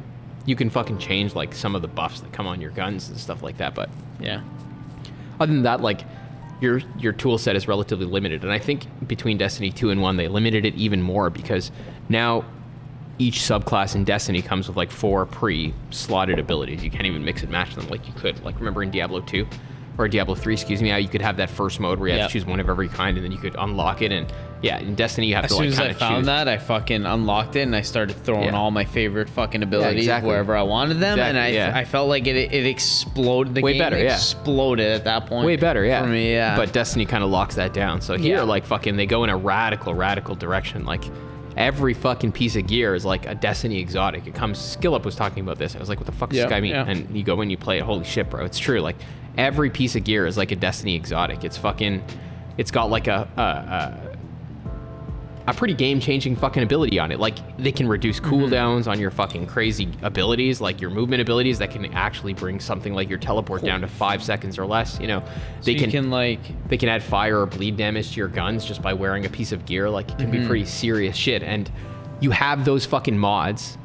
you can fucking change like some of the buffs that come on your guns and stuff like that, but other than that, like, your tool set is relatively limited. And I think between Destiny 2 and 1 they limited it even more, because now each subclass in Destiny comes with like 4 pre-slotted abilities. You can't even mix and match them like you could. Like, remember in Diablo 2 or Diablo 3, excuse me, how you could have that first mode where you have to choose one of every kind, and then you could unlock it. And in Destiny you have to like kind of choose. As soon as I found that, I fucking unlocked it and I started throwing all my favorite fucking abilities wherever I wanted them, and I felt like it exploded. The game exploded at that point. Way better, for me, But Destiny kind of locks that down. So here, like, fucking, they go in a radical direction. Like, every fucking piece of gear is like a Destiny exotic. It comes, Skillup was talking about this. I was like, what the fuck does this guy mean? And you go in, you play it, holy shit, bro. It's true. Like every piece of gear is like a Destiny exotic. It's fucking, it's got like a pretty game-changing fucking ability on it. Like they can reduce cooldowns on your fucking crazy abilities, like your movement abilities that can actually bring something like your teleport down to 5 seconds or less. You know, they can add fire or bleed damage to your guns just by wearing a piece of gear. Like it can be pretty serious shit. And you have those fucking mods,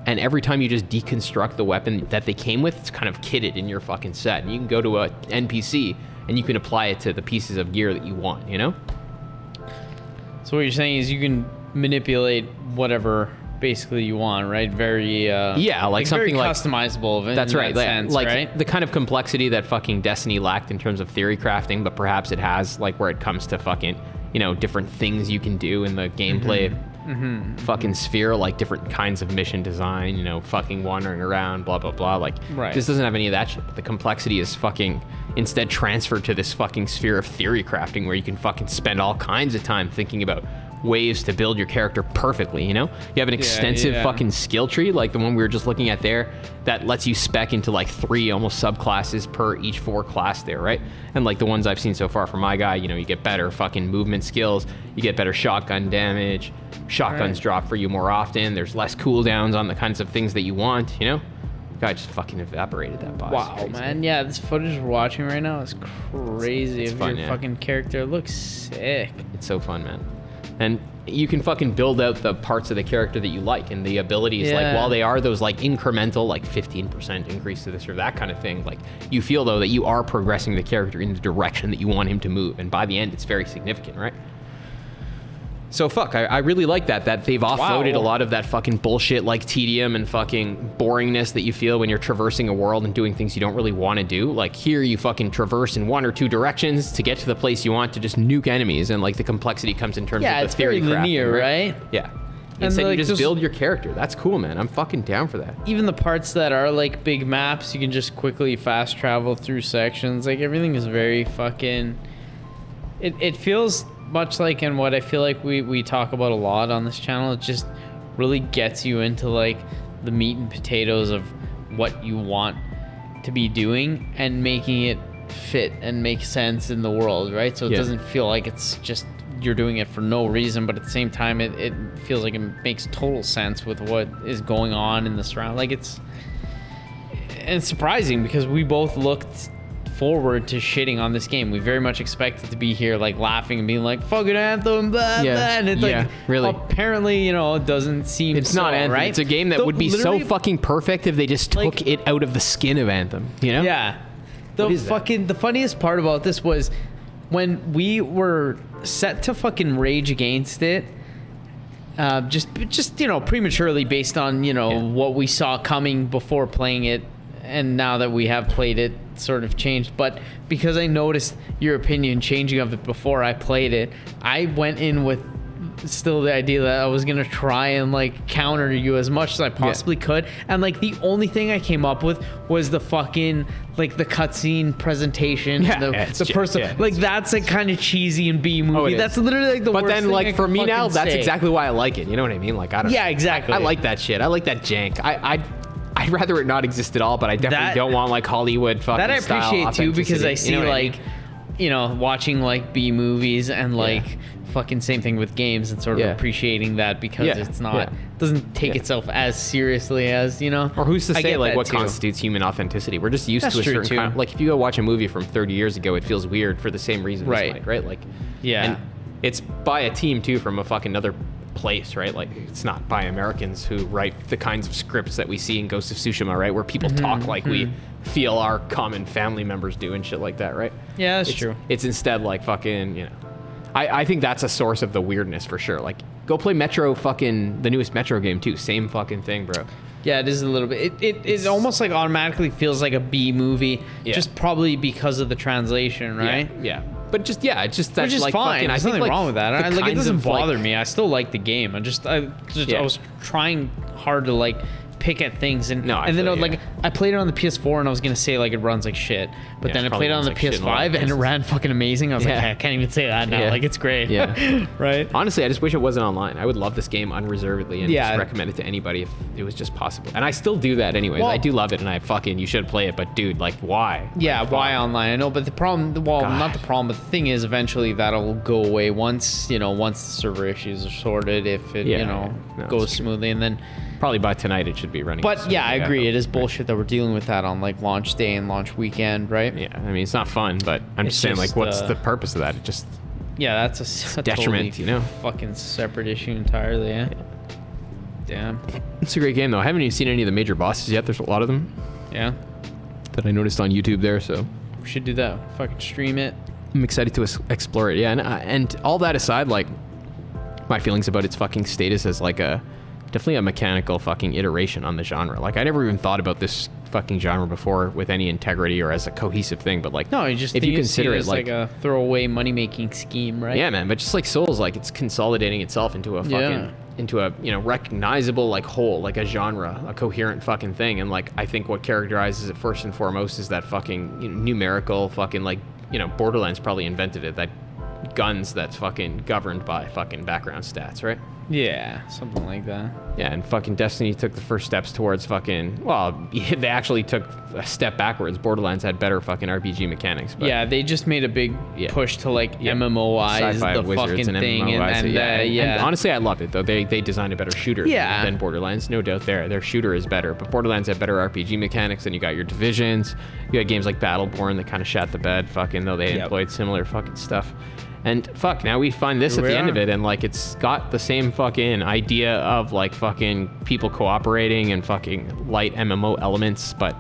and every time you just deconstruct the weapon that they came with, it's kind of kitted in your fucking set, and you can go to a NPC and you can apply it to the pieces of gear that you want, you know? So what you're saying is you can manipulate whatever basically you want, right? Very like something very like customizable. That's right. Sense, like right? The kind of complexity that fucking Destiny lacked in terms of theory crafting, but perhaps it has like where it comes to fucking, you know, different things you can do in the gameplay fucking sphere, like different kinds of mission design, you know, fucking wandering around, blah blah blah. Like this doesn't have any of that shit. But the complexity is fucking instead transferred to this fucking sphere of theory crafting where you can fucking spend all kinds of time thinking about ways to build your character perfectly, you know? You have an extensive fucking skill tree, like the one we were just looking at there, that lets you spec into like 3 almost subclasses per each 4 class there, right? And like the ones I've seen so far from my guy, you know, you get better fucking movement skills, you get better shotgun damage, shotguns drop for you more often, there's less cooldowns on the kinds of things that you want, you know? Guy just fucking evaporated that boss. Wow, man. Yeah, this footage we're watching right now is crazy. It's fun, your fucking character looks sick. It's so fun, man. And you can fucking build out the parts of the character that you like and the abilities. Like while they are those like incremental, like 15% increase to this or that kind of thing, like you feel though that you are progressing the character in the direction that you want him to move. And by the end, it's very significant, right? So fuck, I really like that they've offloaded a lot of that fucking bullshit like tedium and fucking boringness that you feel when you're traversing a world and doing things you don't really want to do. Like here you fucking traverse in 1 or 2 directions to get to the place you want to just nuke enemies, and like the complexity comes in terms of the theory crafting. Yeah, it's very linear, right? Yeah. Instead like, you just build your character. That's cool, man. I'm fucking down for that. Even the parts that are like big maps, you can just quickly fast travel through sections. Like everything is very fucking... It feels... much like in what I feel like we talk about a lot on this channel, it just really gets you into like the meat and potatoes of what you want to be doing and making it fit and make sense in the world, right? So it doesn't feel like it's just you're doing it for no reason, but at the same time it feels like it makes total sense with what is going on in the surround. Like it's surprising because we both looked forward to shitting on this game. We very much expected to be here like laughing and being like fucking Anthem, blah, blah. And it's like really apparently, you know, it doesn't seem it's not Anthem, right? It's a game that would be so fucking perfect if they just took it out of the skin of Anthem, you know? Yeah. The funniest part about this was when we were set to fucking rage against it, just you know, prematurely based on, you know, what we saw coming before playing it, and now that we have played it, sort of changed. But because I noticed your opinion changing of it before I played it, I went in with still the idea that I was gonna try and like counter you as much as I possibly could, and like the only thing I came up with was the fucking like the cutscene presentation, the person like that's like kind of cheesy and B movie. That's literally like the worst thing. But then like for me now, that's exactly why I like it. You know what I mean? Like I don't. Yeah, exactly. I like that shit. I like that jank. I'd rather it not exist at all, but I definitely don't want like Hollywood fucking that I appreciate too, because I see, you know, like, you know, watching like B movies and like fucking same thing with games and sort of appreciating that because it's not doesn't take itself as seriously as, you know. Or who's to say like what constitutes human authenticity? We're just used to a certain kind of, like if you go watch a movie from 30 years ago, it feels weird for the same reason, right? Like and it's by a team too from a fucking other place, right? Like it's not by Americans who write the kinds of scripts that we see in Ghost of Tsushima, right? Where people talk like we feel our common family members do and shit like that, right? Yeah, that's true. It's instead like fucking, you know, I think that's a source of the weirdness for sure. Like go play Metro fucking, the newest Metro game too. Same fucking thing, bro. Yeah, it is a little bit. It almost like automatically feels like a B movie, just probably because of the translation, right? Yeah. But just it's just that's which is like fine. Fucking, There's nothing wrong with that. It doesn't bother me. I still like the game. I was trying hard to like pick at things, and No, I and then feel I would, you, like I played it on the PS4 and I was gonna say like it runs like shit, but Yeah, then I probably played it on runs the like shit in a lot of PS5 and it places. ran fucking amazing. I was like, Yeah. I can't even say that now. Yeah. Like it's great. Yeah. Right. Honestly, I just wish it wasn't online. I would love this game unreservedly and Yeah. just recommend it to anybody if it was just possible. And I still do that anyways. Well- I do love it, and I fucking, you should play it, but dude, like, why? Yeah, Like, why fuck. online? I know, but the problem, well, not the God. problem, but the thing is, eventually that'll go away once, once the server issues are sorted, if it, Yeah, no, that's goes true. smoothly, and then. Probably by tonight it should be running. But yeah, I agree. It is Right. bullshit that we're dealing with that on like launch day and launch weekend, right? Yeah, I mean, it's not fun, but I'm It's just saying, like, just, what's the purpose of that? It just, Yeah, that's a detriment, totally fucking separate issue entirely. Yeah. Damn. it's a great game, though. I haven't even seen any of the major bosses yet. There's a lot of them Yeah. that I noticed on YouTube there, so We should do that. Fucking stream it. I'm excited to explore it. Yeah, and all that aside, like, my feelings about its fucking status as like definitely a mechanical fucking iteration on the genre. Like, I never even thought about this fucking genre before with any integrity or as a cohesive thing, but like, No, you just if you consider it as like a throwaway money making scheme, right? yeah, man, but just like Souls, like, it's consolidating itself into a fucking Yeah. into a recognizable like whole, like a genre, a coherent fucking thing. And like, I think what characterizes it first and foremost is that fucking numerical fucking, like, Borderlands probably invented it, that guns that's fucking governed by fucking background stats, right? Yeah, something like that. Yeah, and fucking Destiny took the first steps towards fucking, well, they actually took a step backwards. Borderlands had better fucking RPG mechanics. But Yeah, they just made a big Yeah. push to like Yeah. MMOize Sci-fi the wizards fucking and thing, MMOize it, yeah. And honestly, I love it though. They designed a better shooter Yeah. than Borderlands, no doubt. Their shooter is better, but Borderlands had better RPG mechanics. And you got your Divisions, you got games like Battleborn that kind of shat the bed, fucking, though they Yep. employed similar fucking stuff. And fuck, now we find this Here at we the end are. of it, and like, it's got the same fucking idea of like fucking people cooperating and fucking light MMO elements, but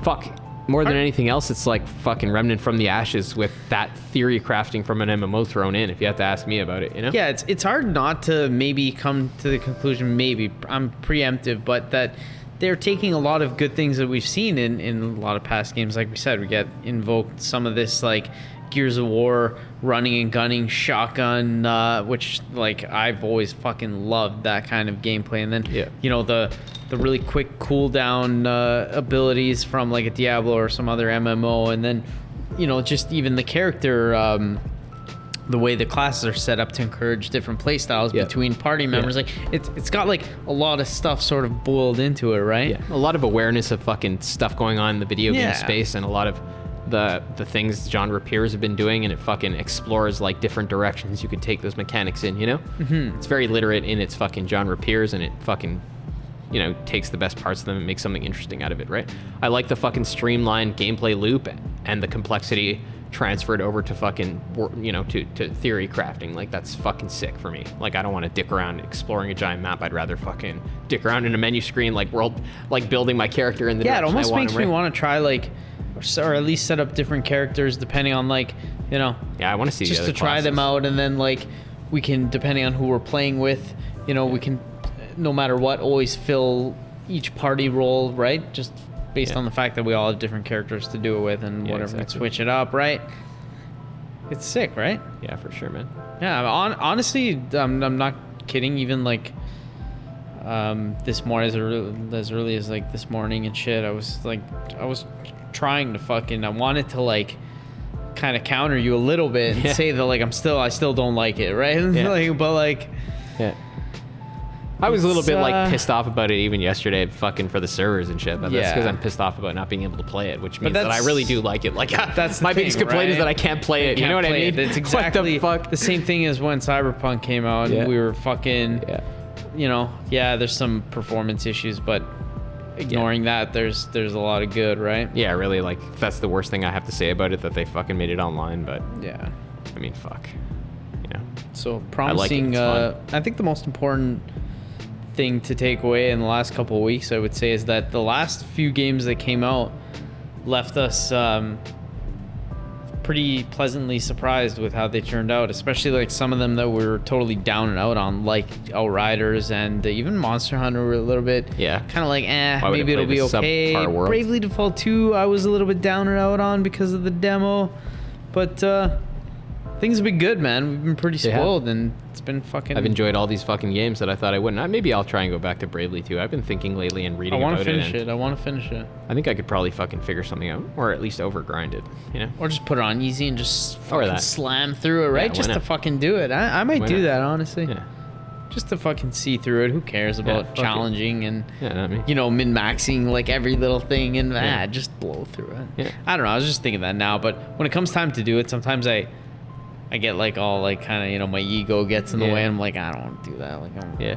fuck, more than anything else, it's like fucking Remnant from the Ashes with that theory crafting from an MMO thrown in, if you have to ask me about it, Yeah, it's hard not to maybe come to the conclusion, maybe I'm preemptive, but that they're taking a lot of good things that we've seen in a lot of past games. Like we said, we get invoked some of this like Gears of War running and gunning shotgun, which like I've always fucking loved that kind of gameplay. And then Yeah. the really quick cooldown abilities from like a Diablo or some other MMO, and then just even the character, the way the classes are set up to encourage different play styles Yeah. between party members. Like it's got like a lot of stuff sort of boiled into it, right? Yeah, a lot of awareness of fucking stuff going on in the video Yeah. game space, and a lot of the things genre peers have been doing, and it fucking explores like different directions you could take those mechanics in, Mm-hmm. It's very literate in its fucking genre peers, and it fucking takes the best parts of them and makes something interesting out of it, right? I like the fucking streamlined gameplay loop and the complexity transferred over to fucking to theory crafting. Like, that's fucking sick for me. Like, I don't want to dick around exploring a giant map. I'd rather fucking dick around in a menu screen, like world, like building my character in the Yeah, it direction almost I want makes him, me right? want to try like, or at least set up different characters depending on like, Yeah, I want to see just the to other try them classes. out, and then like we can, depending on who we're playing with, we can, no matter what, always fill each party role, right? Just based Yeah. on the fact that we all have different characters to do it with, and Yeah, whatever, we exactly. switch it up, right? It's sick, right? Yeah, for sure, man. Yeah, honestly, I'm not kidding. Even like this morning, as early as like this morning and shit, I was trying to fucking, I wanted to like kind of counter you a little bit and Yeah. say that like I still don't like it, right? Yeah. Like, but like, Yeah. I was a little It's, bit like pissed off about it even yesterday, fucking for the servers and shit. But that's Yeah. because I'm pissed off about not being able to play it, which means that I that's- really do like it. Like, that's the my biggest thing, complaint is right? that I can't play it. You know what I Can't mean? play it. It's exactly what the fuck? the same thing as when Cyberpunk came out, and Yeah. we were fucking, Yeah. there's some performance issues, but ignoring that, there's a lot of good, right? Yeah, really, like, that's the worst thing I have to say about it, that they fucking made it online. But Yeah. I mean, fuck. So I like it. promising. It's fun. I think the most important thing to take away in the last couple of weeks, I would say, is that the last few games that came out left us pretty pleasantly surprised with how they turned out, especially like some of them that we were totally down and out on, like Outriders and even Monster Hunter were a little bit Yeah. kind of like, Why would maybe it it'll play be the okay. subpar world? Bravely Default 2, I was a little bit down and out on because of the demo, but Things have been good, man. We've been pretty They have. spoiled, and it's been fucking. I've enjoyed all these fucking games that I thought I wouldn't. Maybe I'll try and go back to Bravely too. I've been thinking lately and reading I want about to finish it. it. I want to finish it. I think I could probably fucking figure something out, or at least overgrind it. You know. Or just put it on easy and just Or fucking that. slam through it, right? why just to not? fucking do it. I might Why do not? that, honestly. Yeah. Just to fucking see through it. Who cares about fuck it. challenging and, Yeah, not me. you know, min-maxing like every little thing and Yeah. just blow through it. Yeah. I don't know. I was just thinking that now, but when it comes time to do it, sometimes I get like all like kind of, you know, my ego gets in the Yeah. way. And I'm like, I don't want to do that. Like, I'm Yeah. a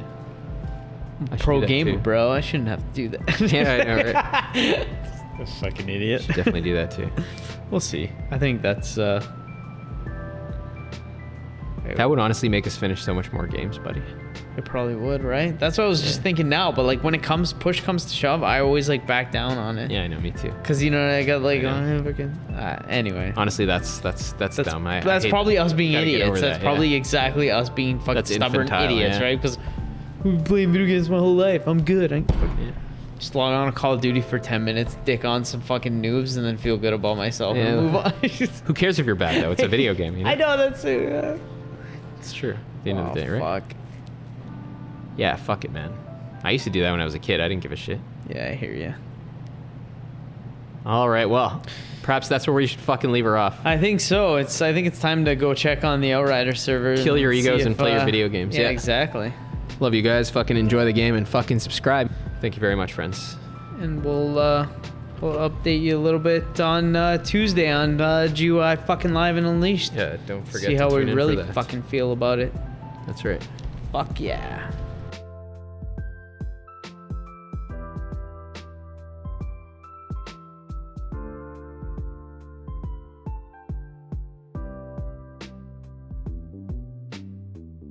I should pro do that gamer, too. bro. I shouldn't have to do that. Yeah, I know, right? A fucking idiot. Should definitely do that too. We'll see. I think that's That would honestly make us finish so much more games, buddy. it probably would, right? That's what I was just thinking now. But like when it push comes to shove, I always like back down on it. Yeah, I know, me too. Cause you know I got like Yeah. anyway. Honestly, that's dumb. I That's hate- probably us being gotta get idiots. over That's that, probably yeah. exactly us being fucking That's stubborn infantile, idiots, yeah. right? Because I've been playing video games my whole life. I'm good. Yeah. Just log on to Call of Duty for 10 minutes, dick on some fucking noobs, and then feel good about myself Yeah. and move on. Who cares if you're bad though? It's a video game. You know? I know that's it. It's true. At the end of the day, right? Fuck. Yeah, fuck it, man. I used to do that when I was a kid. I didn't give a shit. Yeah, I hear you. All right, well, perhaps that's where we should fucking leave her off. I think so. I think it's time to go check on the Outriders server. Kill your see egos if, and play your video games. Yeah, Yeah. exactly. Love you guys. Fucking enjoy the game and fucking subscribe. Thank you very much, friends. And we'll update you a little bit on Tuesday on GUI fucking Live and Unleashed. Yeah, don't forget See to how we tune in for really that. fucking feel about it. That's right. Fuck yeah.